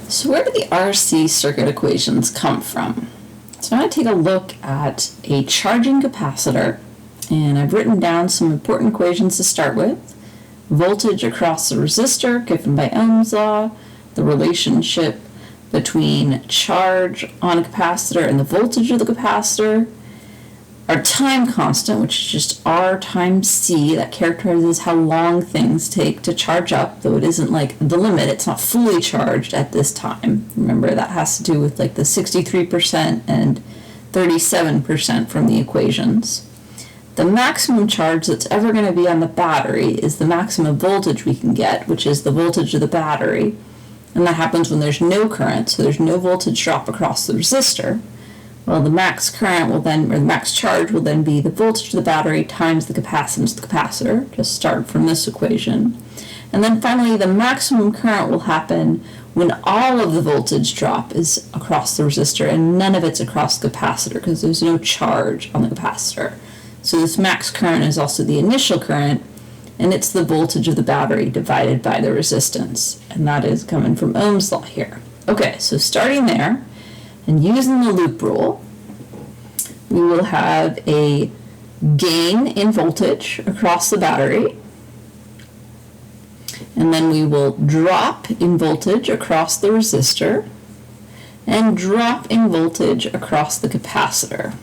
So where do the RC circuit equations come from? So I'm going to take a look at a charging capacitor, and I've written down some important equations to start with. Voltage across the resistor given by Ohm's law, the relationship between charge on a capacitor and the voltage of the capacitor, our time constant, which is just R times C, that characterizes how long things take to charge up, though it isn't like the limit, it's not fully charged at this time. Remember, that has to do with like the 63% and 37% from the equations. The maximum charge that's ever going to be on the battery is the maximum voltage we can get, which is the voltage of the battery. And that happens when there's no current, so there's no voltage drop across the resistor. Well, the max current will then, or the max charge will then be the voltage of the battery times the capacitance of the capacitor. Just start from this equation. And then finally, the maximum current will happen when all of the voltage drop is across the resistor and none of it's across the capacitor because there's no charge on the capacitor. So this max current is also the initial current, and it's the voltage of the battery divided by the resistance. And that is coming from Ohm's law here. Okay, so starting there, and using the loop rule, we will have a gain in voltage across the battery, and then we will drop in voltage across the resistor, and drop in voltage across the capacitor.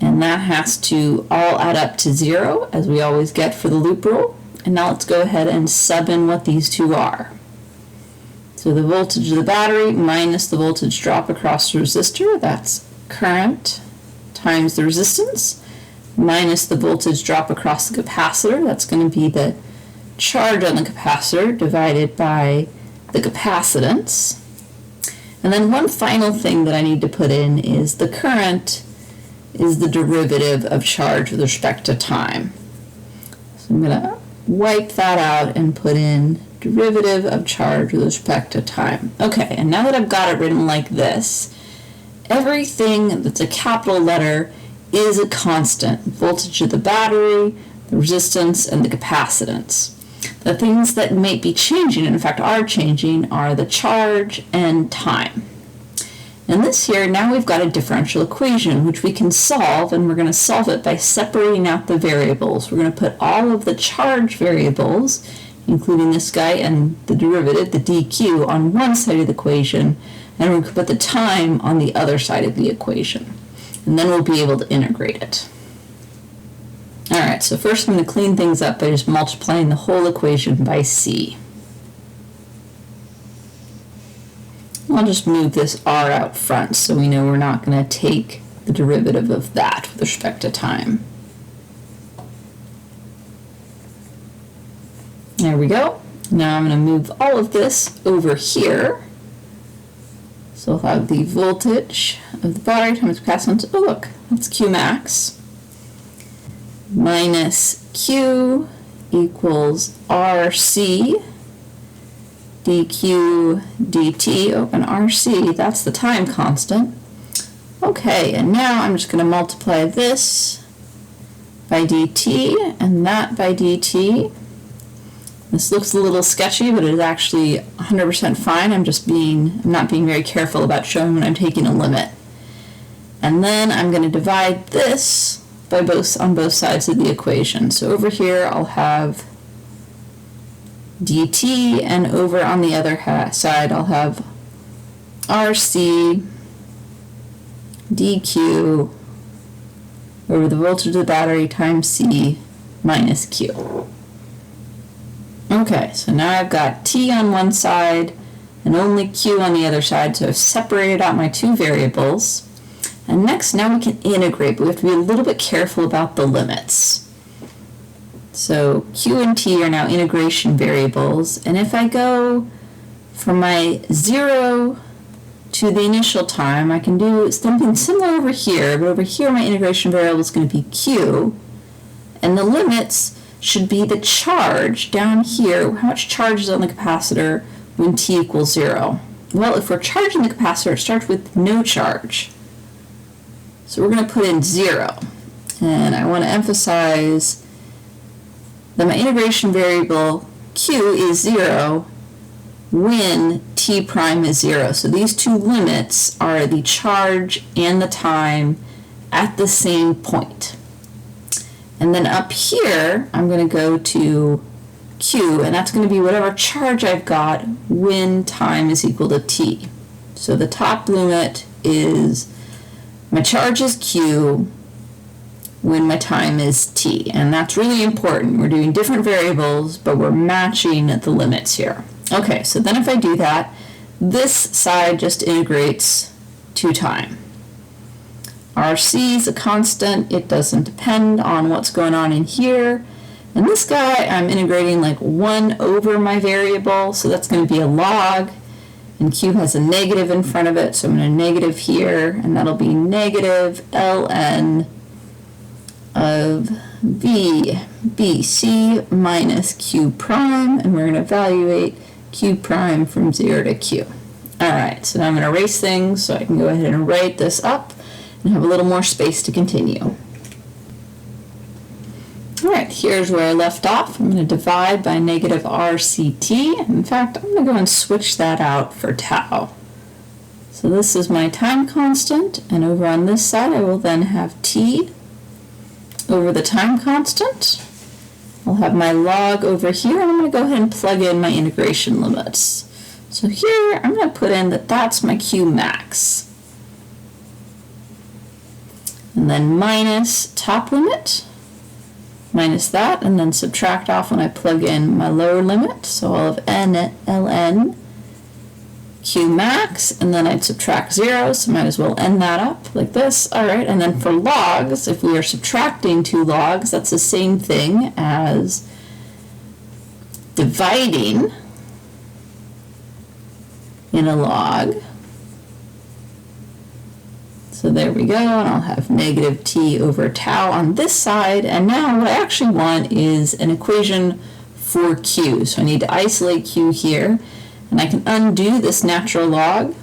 And that has to all add up to 0, as we always get for the loop rule. And now let's go ahead and sub in what these two are. So the voltage of the battery minus the voltage drop across the resistor, that's current times the resistance, minus the voltage drop across the capacitor, that's going to be the charge on the capacitor divided by the capacitance. And then one final thing that I need to put in is the current is the derivative of charge with respect to time. So I'm going to wipe that out and put in derivative of charge with respect to time. Okay, and now that I've got it written like this, everything that's a capital letter is a constant. Voltage of the battery, the resistance, and the capacitance. The things that may be changing, and in fact are changing, are the charge and time. And this here, now we've got a differential equation which we can solve, and we're going to solve it by separating out the variables. We're going to put all of the charge variables, including this guy and the derivative, the dq, on one side of the equation, and we're going to put the time on the other side of the equation. And then we'll be able to integrate it. Alright, so first I'm going to clean things up by just multiplying the whole equation by c. I'll just move this r out front so we know we're not going to take the derivative of that with respect to time. There we go. Now I'm going to move all of this over here. So I'll have the voltage of the battery times capacitance. Oh look, that's Q max. Minus Q equals RC dq dt. Oh, and RC, that's the time constant. Okay, and now I'm just going to multiply this by dt and that by dt. This looks a little sketchy, but it is actually 100% fine. I'm not being very careful about showing when I'm taking a limit. And then I'm going to divide this by on both sides of the equation. So over here I'll have dt, and over on the other side I'll have RC dq over the voltage of the battery times C minus Q. Okay, so now I've got T on one side and only Q on the other side, so I've separated out my two variables. And next, now we can integrate, but we have to be a little bit careful about the limits. So Q and T are now integration variables, and if I go from my 0 to the initial time, I can do something similar over here, but over here my integration variable is going to be Q, and the limits should be the charge down here. How much charge is on the capacitor when T equals 0? Well, if we're charging the capacitor, it starts with no charge. So we're going to put in 0. And I want to emphasize that my integration variable Q is 0 when T t prime is 0. So these two limits are the charge and the time at the same point. And then up here, I'm going to go to q, and that's going to be whatever charge I've got when time is equal to t. So the top limit is my charge is q when my time is t, and that's really important. We're doing different variables, but we're matching the limits here. Okay, so then if I do that, this side just integrates to time. RC is a constant. It doesn't depend on what's going on in here. And this guy, I'm integrating like 1 over my variable, so that's going to be a log. And q has a negative in front of it, so I'm going to negative here, and that'll be negative ln of bc minus q prime, and we're going to evaluate q prime from 0 to q. All right, so now I'm going to erase things so I can go ahead and write this up and have a little more space to continue. All right, here's where I left off. I'm going to divide by negative RCT. In fact, I'm going to go and switch that out for tau. So this is my time constant, and over on this side I will then have t over the time constant. I'll have my log over here, and I'm going to go ahead and plug in my integration limits. So here I'm going to put in that that's my q max. And then minus top limit, minus that, and then subtract off when I plug in my lower limit. So I'll have n ln q max, and then I'd subtract 0, so might as well end that up like this. All right, and then for logs, if we are subtracting two logs, that's the same thing as dividing in a log. So there we go, and I'll have negative t over tau on this side. And now what I actually want is an equation for q. So I need to isolate q here, and I can undo this natural log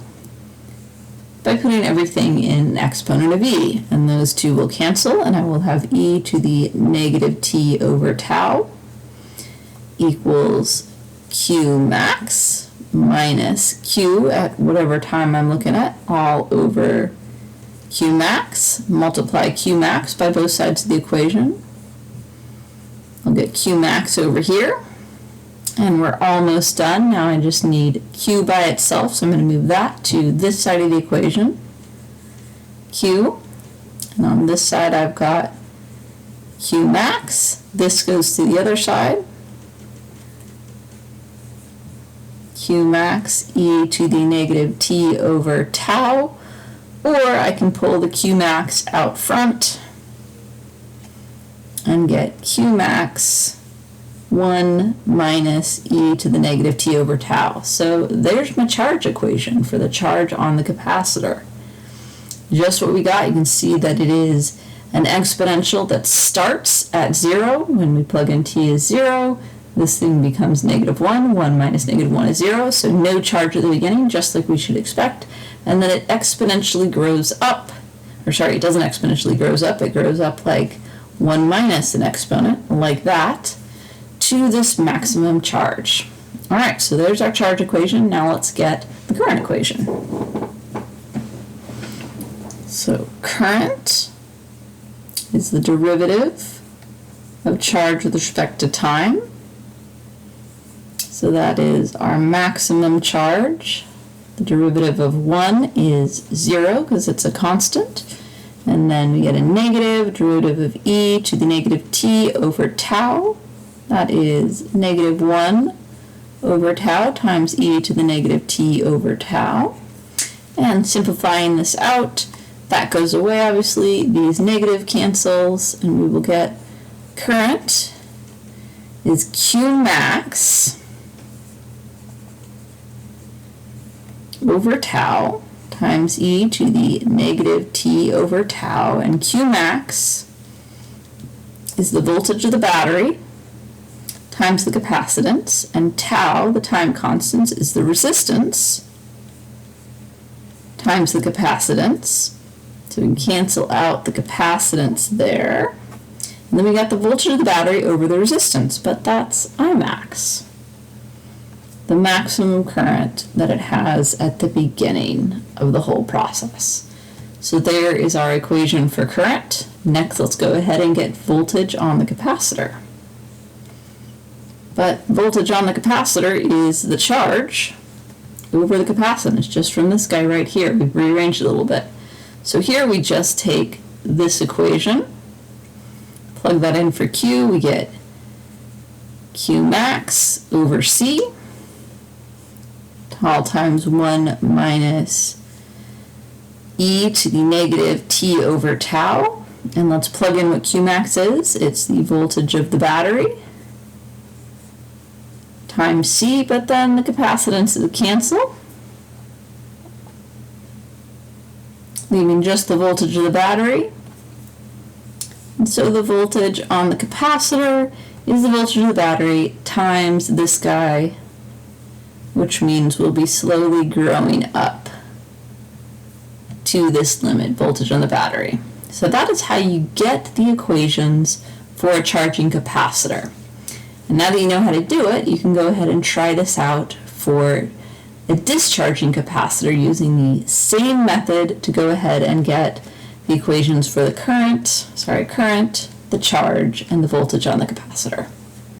by putting everything in exponent of e. And those two will cancel, and I will have e to the negative t over tau equals q max minus q at whatever time I'm looking at, all over q max, multiply q max by both sides of the equation. I'll get q max over here, and we're almost done. Now I just need q by itself, so I'm going to move that to this side of the equation, q, and on this side I've got q max. This goes to the other side, q max e to the negative t over tau. Or I can pull the q max out front and get q max 1 minus e to the negative t over tau. So there's my charge equation for the charge on the capacitor. Just what we got. You can see that it is an exponential that starts at 0. When we plug in t is 0, this thing becomes negative 1. 1 minus negative 1 is 0, so no charge at the beginning, just like we should expect. And then it exponentially grows up, or sorry, it doesn't exponentially grows up, it grows up like 1 minus an exponent, like that, to this maximum charge. All right, so there's our charge equation. Now let's get the current equation. So current is the derivative of charge with respect to time. So that is our maximum charge. The derivative of 1 is 0 because it's a constant. And then we get a negative derivative of e to the negative t over tau. That is negative 1 over tau times e to the negative t over tau. And simplifying this out, that goes away obviously. These negative cancels, and we will get current is q max over tau times e to the negative t over tau, and q max is the voltage of the battery times the capacitance, and tau, the time constant, is the resistance times the capacitance. So we can cancel out the capacitance there. And then we got the voltage of the battery over the resistance, but that's Imax. the maximum current that it has at the beginning of the whole process. So there is our equation for current. Next, let's go ahead and get voltage on the capacitor. But voltage on the capacitor is the charge over the capacitance, just from this guy right here. We've rearranged it a little bit. So here we just take this equation, plug that in for Q, we get Q max over C, all times 1 minus e to the negative t over tau. And let's plug in what Q max is. It's the voltage of the battery times C, but then the capacitance will cancel, leaving just the voltage of the battery. And so the voltage on the capacitor is the voltage of the battery times this guy, which means we'll be slowly growing up to this limit voltage on the battery. So that is how you get the equations for a charging capacitor. And now that you know how to do it, you can go ahead and try this out for a discharging capacitor using the same method to go ahead and get the equations for the current, the charge, and the voltage on the capacitor.